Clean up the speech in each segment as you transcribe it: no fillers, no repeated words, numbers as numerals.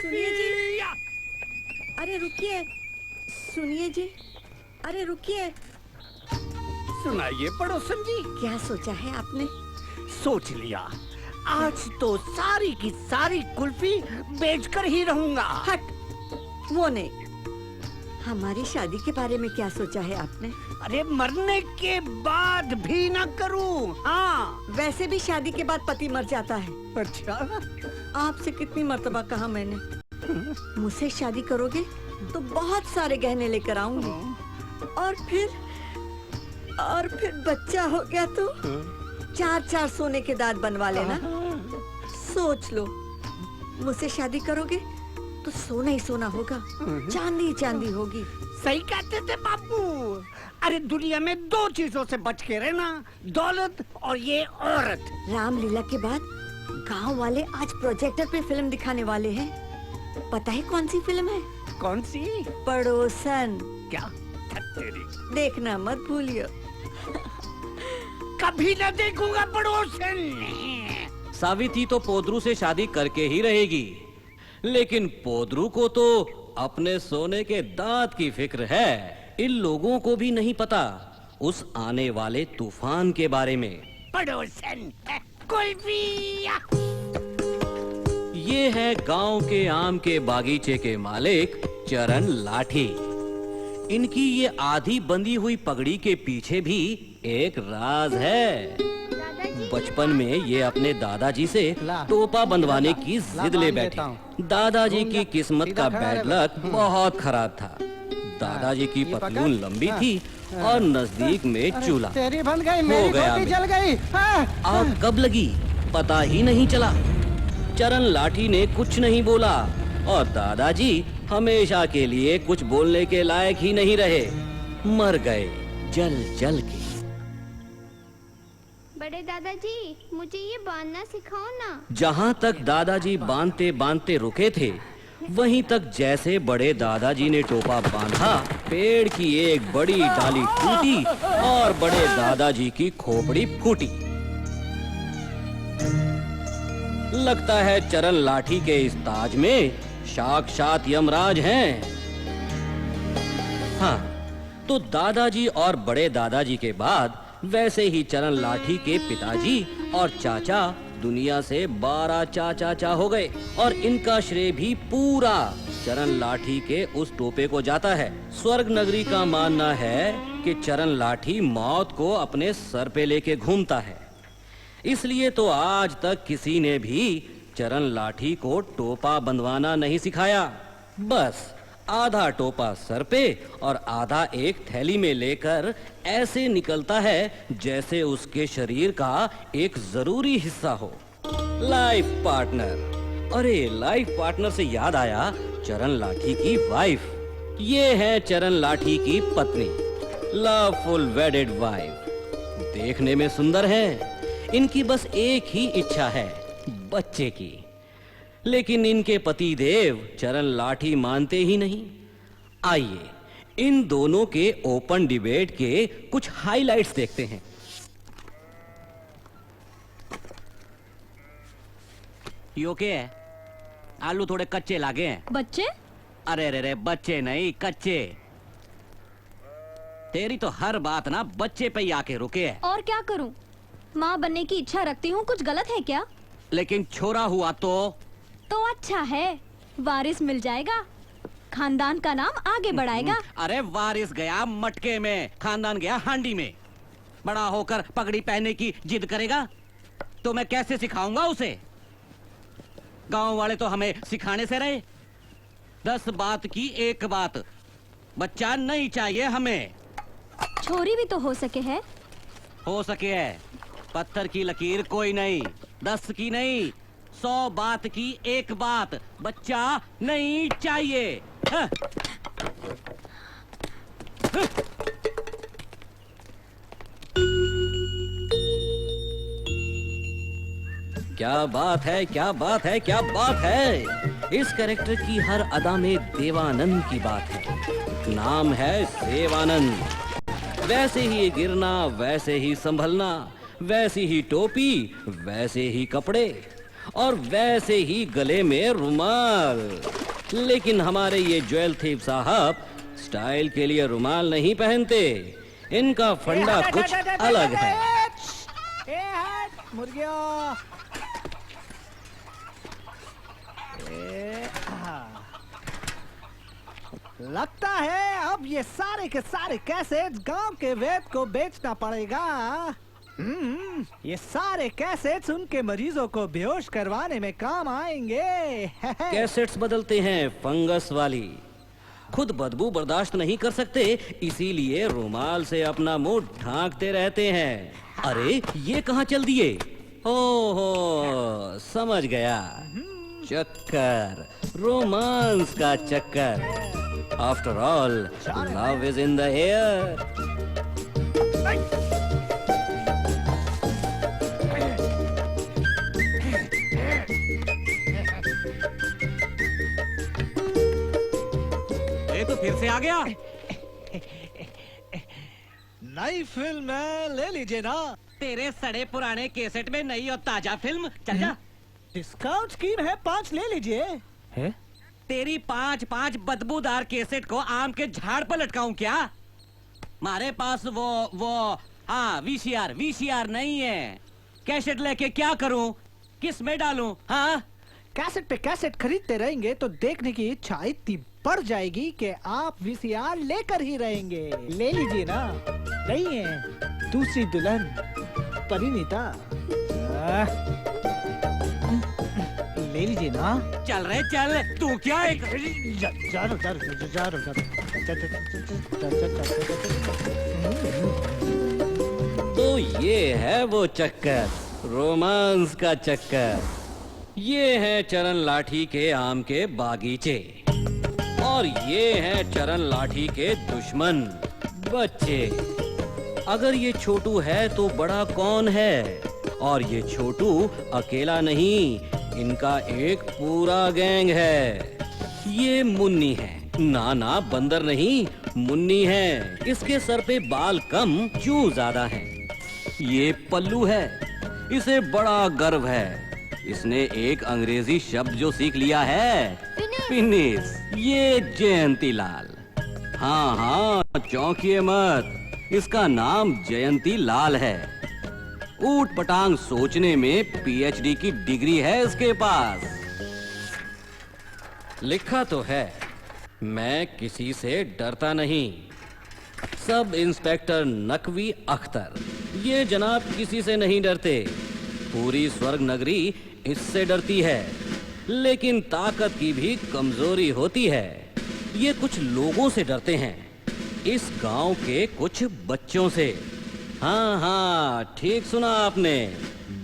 सुनिए जी, अरे रुकिए, सुनिए जी, अरे रुकिए। सुनाइए पड़ोसन जी। क्या सोचा है आपने? सोच लिया, आज तो सारी की सारी कुल्फी बेचकर ही रहूंगा। हट, वो नहीं, हमारी शादी के बारे में क्या सोचा है आपने? अरे मरने के बाद भी ना करूं। हाँ, वैसे भी शादी के बाद पति मर जाता है। अच्छा, आपसे कितनी मर्तबा कहा मैंने, मुझसे शादी करोगे तो बहुत सारे गहने लेकर आऊंगी, और फिर बच्चा हो गया तो 4-4 सोने के दांत बनवा लेना। सोच लो, मुझसे शादी करोगे तो सोना ही सोना होगा, चांदी ही चांदी होगी। सही कहते थे बापू। अरे दुनिया में 2 चीजों से बच के रहना, दौलत और ये औरत। रामलीला के बाद गांव वाले आज प्रोजेक्टर पे फिल्म दिखाने वाले हैं। पता है कौन सी फिल्म है? कौन सी? पड़ोसन। क्या? तेरी देखना मत भूलियो। कभी न देखूंगा पड़ोसन। सावित्री तो पोद्रू से शादी करके ही रहेगी, लेकिन पोद्रू को तो अपने सोने के दांत की फिक्र है। इन लोगों को भी नहीं पता उस आने वाले तूफान के बारे में। पड़ोसन कुल्फी। ये है गांव के आम के बागीचे के मालिक चरण लाठी। इनकी ये आधी बंधी हुई पगड़ी के पीछे भी एक राज है। बचपन में ये अपने दादाजी से टोपा बंधवाने की जिद ले बैठे। दादाजी की किस्मत का बैड लक बहुत खराब था। दादाजी की पतलून लंबी थी और नजदीक में चूल्हा। तेरी बन गई, हो मेरी गया रोटी जल गई। आग कब लगी पता ही नहीं चला। चरण लाठी ने कुछ नहीं बोला और दादाजी हमेशा के लिए कुछ बोलने के लायक ही नहीं रहे, मर गए जल जल के। बड़े दादाजी, मुझे ये बांधना सिखाओ ना। जहाँ तक दादाजी बांधते बांधते रुके थे, वहीं तक जैसे बड़े दादाजी ने टोपा बांधा, पेड़ की एक बड़ी डाली टूटी और बड़े दादाजी की खोपड़ी फूटी। लगता है चरण लाठी के इस ताज में साक्षात यमराज हैं। हाँ, तो दादाजी और बड़े दादाजी के बाद वैसे ही चरण लाठी के पिताजी और चाचा दुनिया से 12 चाचा हो गए, और इनका श्रेय भी पूरा चरण लाठी के उस टोपे को जाता है। स्वर्ग नगरी का मानना है कि चरण लाठी मौत को अपने सर पे लेके घूमता है। इसलिए तो आज तक किसी ने भी चरण लाठी को टोपा बंधवाना नहीं सिखाया। बस आधा टोपा सर पे और आधा एक थैली में लेकर ऐसे निकलता है जैसे उसके शरीर का एक जरूरी हिस्सा हो। Life partner. अरे लाइफ पार्टनर से याद आया, चरण लाठी की वाइफ। ये है चरण लाठी की पत्नी, लवफुल वेडेड वाइफ। देखने में सुंदर है। इनकी बस एक ही इच्छा है, बच्चे की। लेकिन इनके पति देव चरण लाठी मानते ही नहीं। आइए इन दोनों के ओपन डिबेट के कुछ हाइलाइट्स देखते हैं। यो क्या है? आलू थोड़े कच्चे लागे हैं। बच्चे? अरे रे रे, बच्चे नहीं कच्चे। तेरी तो हर बात ना बच्चे पे ही आके रुके है। और क्या करूं? माँ बनने की इच्छा रखती हूँ, कुछ गलत है क्या? लेकिन छोरा हुआ तो अच्छा है, वारिस मिल जाएगा, खानदान का नाम आगे बढ़ाएगा। अरे वारिस गया मटके में, खानदान गया हांडी में। बड़ा होकर पगड़ी पहनने की जिद करेगा तो मैं कैसे सिखाऊंगा उसे? गांव वाले तो हमें सिखाने से रहे। 10 बात की एक बात, बच्चा नहीं चाहिए हमें। छोरी भी तो हो सके है। हो सके है, पत्थर की लकीर कोई नहीं, 10 की नहीं, 100 बात की एक बात, बच्चा नहीं चाहिए। हाँ। क्या बात है, क्या बात है, क्या बात है। इस कैरेक्टर की हर अदा में देवानंद की बात है। नाम है सेवानंद। वैसे ही गिरना, वैसे ही संभलना, वैसी ही टोपी, वैसे ही कपड़े, और वैसे ही गले में रुमाल। लेकिन हमारे ये ज्वेल थीफ साहब स्टाइल के लिए रुमाल नहीं पहनते, इनका फंडा कुछ अलग है। मुर्गियों, लगता है अब ये सारे के सारे कैसेट्स गांव के वैद को बेचना पड़ेगा। ये सारे कैसेट्स उनके मरीजों को बेहोश करवाने में काम आएंगे। कैसेट्स बदलते हैं फंगस वाली, खुद बदबू बर्दाश्त नहीं कर सकते, इसीलिए रुमाल से अपना मुंह ढांकते रहते हैं। अरे ये कहाँ चल दिए? ओहो समझ गया, चक्कर, रोमांस का चक्कर। After all love is in the air. ये तो फिर से आ गया। नई फिल्म है, ले लीजिए ना। तेरे सड़े पुराने कैसेट में नई और ताजा फिल्म, चल जा। डिस्काउंट स्कीम है, 5 ले लीजिए। है? तेरी 5 बदबूदार कैसेट को आम के झाड़ पर लटकाऊं क्या? हमारे पास वो हाँ वीसीआर नहीं है। कैसेट लेके क्या करूं, किस में डालूं? हाँ, कैसेट पे कैसेट खरीदते रहेंगे तो देखने की इच्छा इतनी बढ़ जाएगी कि आप वीसीआर लेकर ही रहेंगे। ले लीजिए ना, नहीं है दूसरी दुल्हन परिणीता। ले लीजिए ना। चल रहे चल, तू क्या एक तो ये है वो चक्कर, रोमांस का चक्कर। ये है चरण लाठी के आम के बागीचे, और ये है चरण लाठी के दुश्मन बच्चे। अगर ये छोटू है तो बड़ा कौन है? और ये छोटू अकेला नहीं, इनका एक पूरा गैंग है। ये मुन्नी है, ना बंदर नहीं, मुन्नी है। इसके सर पे बाल कम, जू ज्यादा है। ये पल्लू है, इसे बड़ा गर्व है। इसने एक अंग्रेजी शब्द जो सीख लिया है, फिनिश। ये जयंती लाल। हाँ चौंकिए मत, इसका नाम जयंती लाल है। ऊट पटांग सोचने में पीएचडी की डिग्री है इसके पास। लिखा तो है, मैं किसी से डरता नहीं। सब इंस्पेक्टर नकवी अख्तर, ये जनाब किसी से नहीं डरते। पूरी स्वर्ग नगरी इससे डरती है। लेकिन ताकत की भी कमजोरी होती है। ये कुछ लोगों से डरते हैं, इस गांव के कुछ बच्चों से। हाँ ठीक सुना आपने,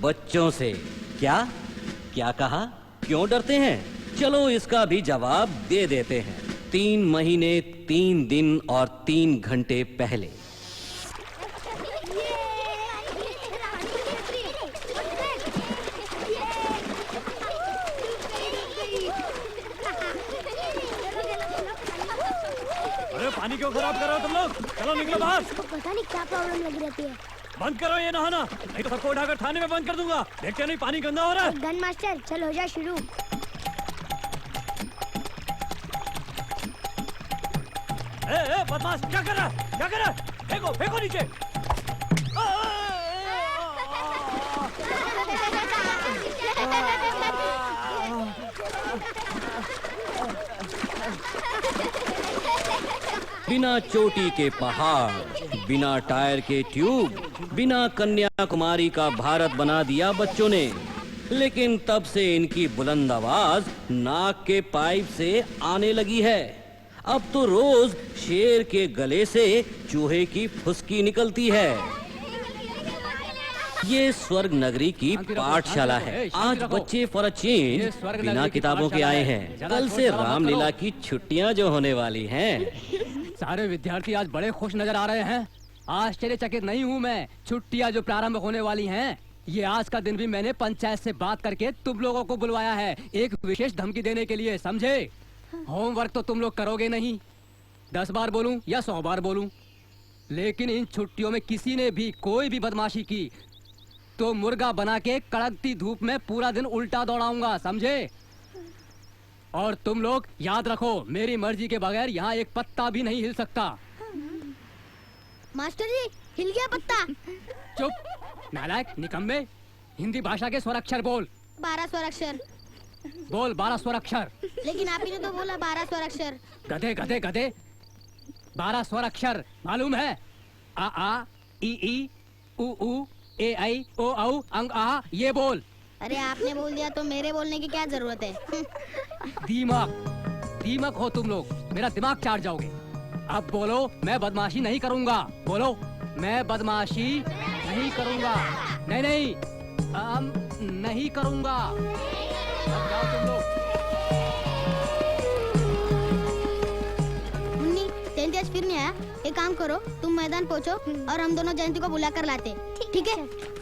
बच्चों से। क्या कहा? क्यों डरते हैं? चलो इसका भी जवाब दे देते हैं। 3 महीने 3 दिन और 3 घंटे पहले पानी क्यों खराब कर रहे हो तुम लोग? चलो निकलो बाहर। पता नहीं क्या प्रॉब्लम लगी रहती है। बंद करो ये नहाना, नहीं तो सबको उठाकर थाने में बंद कर दूंगा। देखते नहीं पानी गंदा हो रहा है। गन मास्टर चल हो जा शुरू। बदमाश क्या कर रहा है? क्या कर रहा है? फेंको नीचे। बिना चोटी के पहाड़, बिना टायर के ट्यूब, बिना कन्याकुमारी का भारत बना दिया बच्चों ने। लेकिन तब से इनकी बुलंद आवाज नाक के पाइप से आने लगी है। अब तो रोज शेर के गले से चूहे की फुसकी निकलती है। ये स्वर्ग नगरी की पाठशाला है। आज बच्चे फॉर अ चेंज बिना किताबों के आए हैं। कल से रामलीला की छुट्टियां जो होने वाली हैं। सारे विद्यार्थी आज बड़े खुश नजर आ रहे हैं। आश्चर्यचकित नहीं हूँ मैं। छुट्टियाँ जो प्रारंभ होने वाली हैं, ये आज का दिन भी मैंने पंचायत से बात करके तुम लोगों को बुलवाया है, एक विशेष धमकी देने के लिए, समझे? होमवर्क तो तुम लोग करोगे नहीं, 10 बार बोलूं या 100 बार बोलूं, लेकिन इन छुट्टियों में किसी ने भी कोई भी बदमाशी की तो मुर्गा बना के कड़कती धूप में पूरा दिन उल्टा दौड़ाऊंगा, समझे? और तुम लोग याद रखो, मेरी मर्जी के बगैर यहाँ एक पत्ता भी नहीं हिल सकता। मास्टर जी, हिल गया पत्ता। चुप नालायक, निकम्मे। हिंदी भाषा के स्वराक्षर बोल। 12 स्वराक्षर। बोल 12 स्वराक्षर। लेकिन आप ही ने तो बोला 12 स्वराक्षर। गधे गधे गधे, 12 स्वराक्षर मालूम है? आ ई उ ए आई ओ औ अंग आ, ये बोल। अरे आपने बोल दिया तो मेरे बोलने की क्या जरूरत है? दीमक हो तुम लोग, मेरा दिमाग चाट जाओगे। अब बोलो, मैं बदमाशी नहीं करूंगा। बोलो, मैं बदमाशी नहीं करूंगा। नहीं नहीं, नहीं करूंगा। अब जाओ तुम लोग। मुन्नी, जयंती आज फिर नहीं आया। एक काम करो, तुम मैदान पहुंचो और हम दोनों जयंती को बुला कर लाते। ठीक है?